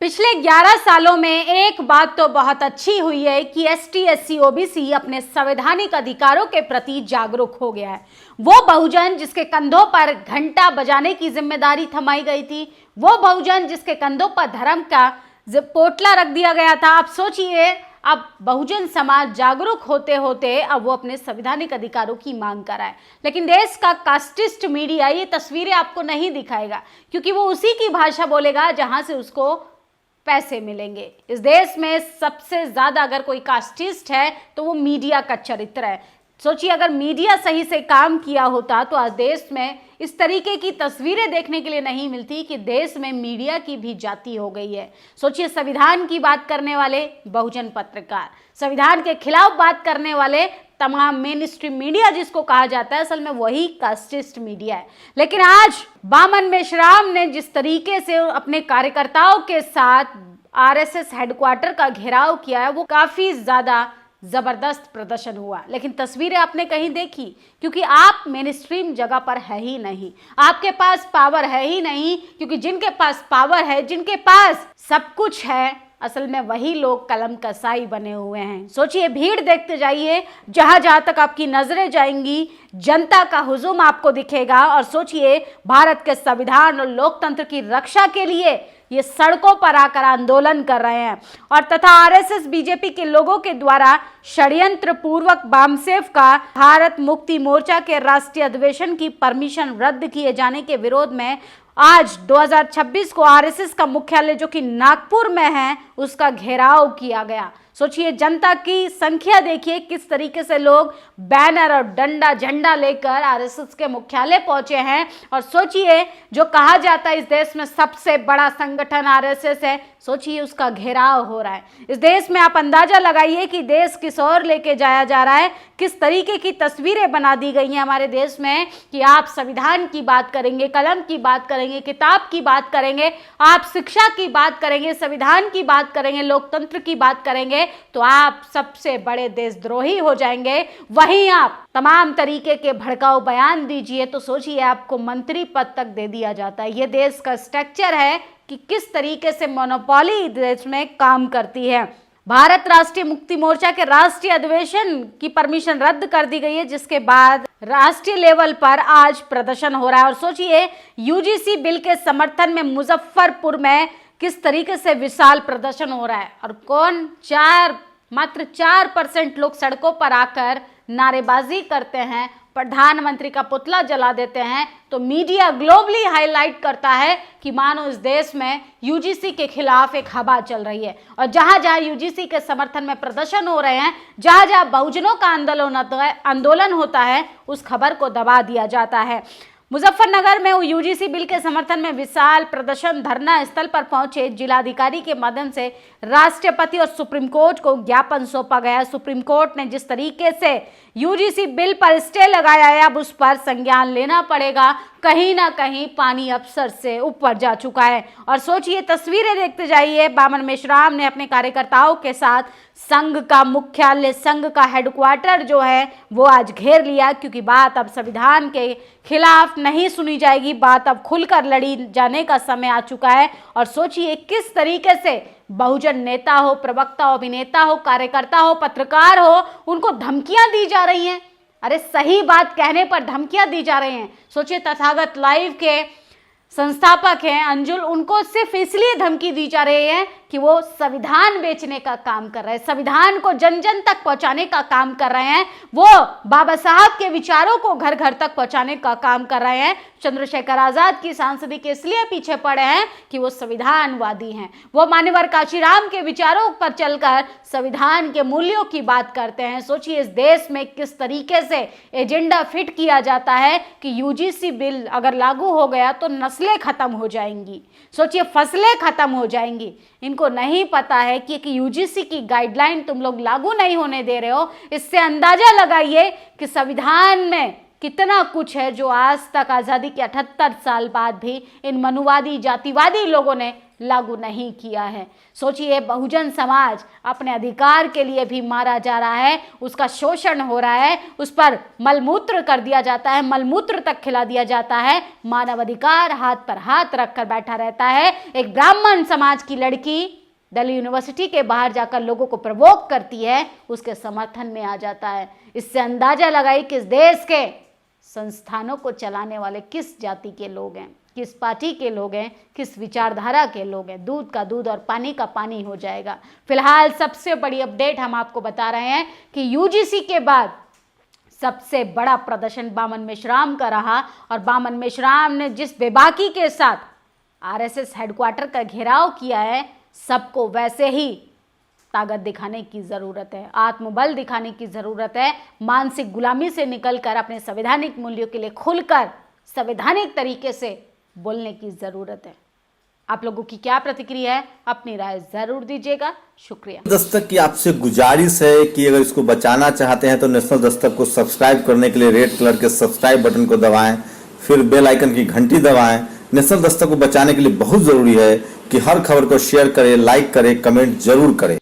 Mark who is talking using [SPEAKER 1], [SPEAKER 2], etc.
[SPEAKER 1] पिछले 11 सालों में एक बात तो बहुत अच्छी हुई है कि एसटी, एससी, ओबीसी अपने संवैधानिक अधिकारों के प्रति जागरूक हो गया है। वो बहुजन जिसके कंधों पर घंटा बजाने की जिम्मेदारी थमाई गई थी, वो बहुजन जिसके कंधों पर धर्म का पोटला रख दिया गया था, अब सोचिए अब बहुजन समाज जागरूक होते होते अब वो अपने संवैधानिक अधिकारों की मांग कर रहा है। लेकिन देश का कास्टिस्ट मीडिया ये तस्वीरें आपको नहीं दिखाएगा, क्योंकि वो उसी की भाषा बोलेगा जहां से उसको पैसे मिलेंगे। इस देश में सबसे ज्यादा अगर कोई कास्टिस्ट है तो वो मीडिया का चरित्र है। सोचिए अगर मीडिया सही से काम किया होता तो आज देश में इस तरीके की तस्वीरें देखने के लिए नहीं मिलती कि देश में मीडिया की भी जाति हो गई है। सोचिए संविधान की बात करने वाले बहुजन पत्रकार, संविधान के खिलाफ बात करने वाले तमाम मेन स्ट्रीम मीडिया जिसको कहा जाता है, असल में वही कास्टिस्ट मीडिया है। लेकिन आज बामन मेश्राम ने जिस तरीके से अपने कार्यकर्ताओं के साथ आरएसएस हेडक्वार्टर का घेराव किया है वो काफी ज्यादा जबरदस्त प्रदर्शन हुआ। लेकिन तस्वीरें आपने कहीं देखी? क्योंकि आप मेन स्ट्रीम जगह पर है ही नहीं, आपके पास पावर है ही नहीं। क्योंकि जिनके पास पावर है, जिनके पास सब कुछ है, असल में वही लोग कलम कसाई बने हुए हैं। सोचिए भीड़ देखते जाइए, जहां जहां तक आपकी नजरें जाएंगी जनता का हुजूम आपको दिखेगा। और सोचिए भारत के संविधान और लोकतंत्र की रक्षा के लिए ये सड़कों पर आकर आंदोलन कर रहे हैं। और तथा आरएसएस बीजेपी के लोगों के द्वारा षड्यंत्र पूर्वक बामसेफ का भारत मुक्ति मोर्चा के राष्ट्रीय अधिवेशन की परमिशन रद्द किए जाने के विरोध में आज 2026 को आरएसएस का मुख्यालय जो कि नागपुर में है उसका घेराव किया गया। सोचिए जनता की संख्या देखिए, किस तरीके से लोग बैनर और डंडा झंडा लेकर आरएसएस के मुख्यालय पहुंचे हैं। और सोचिए जो कहा जाता है इस देश में सबसे बड़ा संगठन आरएसएस है, सोचिए उसका घेराव हो रहा है। इस देश में आप अंदाजा लगाइए कि देश किस ओर लेके जाया जा रहा है, किस तरीके की तस्वीरें बना दी गई हैं हमारे देश में कि आप संविधान की बात करेंगे, कलम की बात करेंगे, किताब की बात करेंगे, आप शिक्षा की बात करेंगे, संविधान की बात करेंगे, लोकतंत्र की बात करेंगे तो आप सबसे बड़े देशद्रोही हो जाएंगे। वहीं आप तमाम तरीके के भड़काऊ बयान दीजिए तो सोचिए आपको मंत्री पद तक दे दिया जाता है। ये देश का स्ट्रक्चर है कि किस तरीके से मोनोपोली देश में काम करती है। भारत राष्ट्रीय मुक्ति मोर्चा के राष्ट्रीय अधिवेशन की परमिशन रद्द कर दी गई है, जिसके बाद राष्ट्रीय लेवल पर आज प्रदर्शन हो रहा है। और सोचिए यूजीसी बिल के समर्थन में मुजफ्फरपुर में किस तरीके से विशाल प्रदर्शन हो रहा है। और मात्र 4% लोग सड़कों पर आकर नारेबाजी करते हैं, प्रधानमंत्री का पुतला जला देते हैं, तो मीडिया ग्लोबली हाईलाइट करता है कि मानो इस देश में यूजीसी के खिलाफ एक हवा चल रही है। और जहां जहां यूजीसी के समर्थन में प्रदर्शन हो रहे हैं, जहां जहां बहुजनों का आंदोलन होता है, उस खबर को दबा दिया जाता है। मुजफ्फरनगर में यूजीसी बिल के समर्थन में विशाल प्रदर्शन धरना स्थल पर पहुंचे जिलाधिकारी के माध्यम से राष्ट्रपति और सुप्रीम कोर्ट को ज्ञापन सौंपा गया। सुप्रीम कोर्ट ने जिस तरीके से यूजीसी बिल पर स्टे लगाया है, अब उस पर संज्ञान लेना पड़ेगा। कहीं ना कहीं पानी अफसर से ऊपर जा चुका है। और सोचिए तस्वीरें देखते जाइए, बामन मेश्राम ने अपने कार्यकर्ताओं के साथ संघ का मुख्यालय, संघ का हेडक्वार्टर जो है वो आज घेर लिया। क्योंकि बात अब संविधान के खिलाफ नहीं सुनी जाएगी, बात अब खुलकर लड़ी जाने का समय आ चुका है। और सोचिए किस तरीके से बहुजन नेता हो, प्रवक्ता हो, अभिनेता हो, कार्यकर्ता हो, पत्रकार हो, उनको धमकियां दी जा रही हैं। अरे सही बात कहने पर धमकियां दी जा रही हैं। सोचिए तथागत लाइव के संस्थापक हैं अंजुल, उनको सिर्फ इसलिए धमकी दी जा रही है कि वो संविधान बेचने का काम कर रहे हैं, संविधान को जन जन तक पहुंचाने का काम कर रहे हैं, वो बाबा साहब के विचारों को घर घर तक पहुंचाने का काम कर रहे हैं। चंद्रशेखर आजाद की सांसदी के इसलिए पीछे पड़े हैं कि वो संविधानवादी हैं, वो मान्यवर काशीराम के विचारों पर चलकर संविधान के मूल्यों की बात करते हैं। सोचिए इस देश में किस तरीके से एजेंडा फिट किया जाता है कि यूजीसी बिल अगर लागू हो गया तो नस्लें खत्म हो जाएंगी, सोचिए फसलें खत्म हो जाएंगी। इनको नहीं पता है कि यूजीसी की गाइडलाइन तुम लोग लागू नहीं होने दे रहे हो। इससे अंदाजा लगाइए कि संविधान में कितना कुछ है जो आज तक आज़ादी के 78 साल बाद भी इन मनुवादी जातिवादी लोगों ने लागू नहीं किया है। सोचिए, बहुजन समाज अपने अधिकार के लिए भी मारा जा रहा है, उसका शोषण हो रहा है, उस पर मलमूत्र कर दिया जाता है, मलमूत्र तक खिला दिया जाता है, मानव अधिकार हाथ पर हाथ रखकर बैठा रहता है। एक ब्राह्मण समाज की लड़की दिल्ली यूनिवर्सिटी के बाहर जाकर लोगों को प्रवोक करती है, उसके समर्थन में आ जाता है। इससे अंदाजा लगाई किस देश के संस्थानों को चलाने वाले किस जाति के लोग हैं, किस पार्टी के लोग हैं, किस विचारधारा के लोग हैं। दूध का दूध और पानी का पानी हो जाएगा। फिलहाल सबसे बड़ी अपडेट हम आपको बता रहे हैं कि यूजीसी के बाद सबसे बड़ा प्रदर्शन बामन मेश्राम का रहा, और बामन मेश्राम ने जिस बेबाकी के साथ आरएसएस हेडक्वार्टर का घेराव किया है, सबको वैसे ही ताकत दिखाने की ज़रूरत है, आत्मबल दिखाने की ज़रूरत है। मानसिक गुलामी से निकलकर अपने संवैधानिक मूल्यों के लिए खुलकर संवैधानिक तरीके से बोलने की ज़रूरत है। आप लोगों की क्या प्रतिक्रिया है, अपनी राय ज़रूर दीजिएगा। शुक्रिया।
[SPEAKER 2] दस्तक की आपसे गुजारिश है कि अगर इसको बचाना चाहते हैं तो नेशनल दस्तक को सब्सक्राइब करने के लिए रेड कलर के सब्सक्राइब बटन को दबाएं, फिर बेल आइकन की घंटी दबाएं। नेशनल दस्तक को बचाने के लिए बहुत जरूरी है कि हर खबर को शेयर करें, लाइक करें, कमेंट जरूर करें।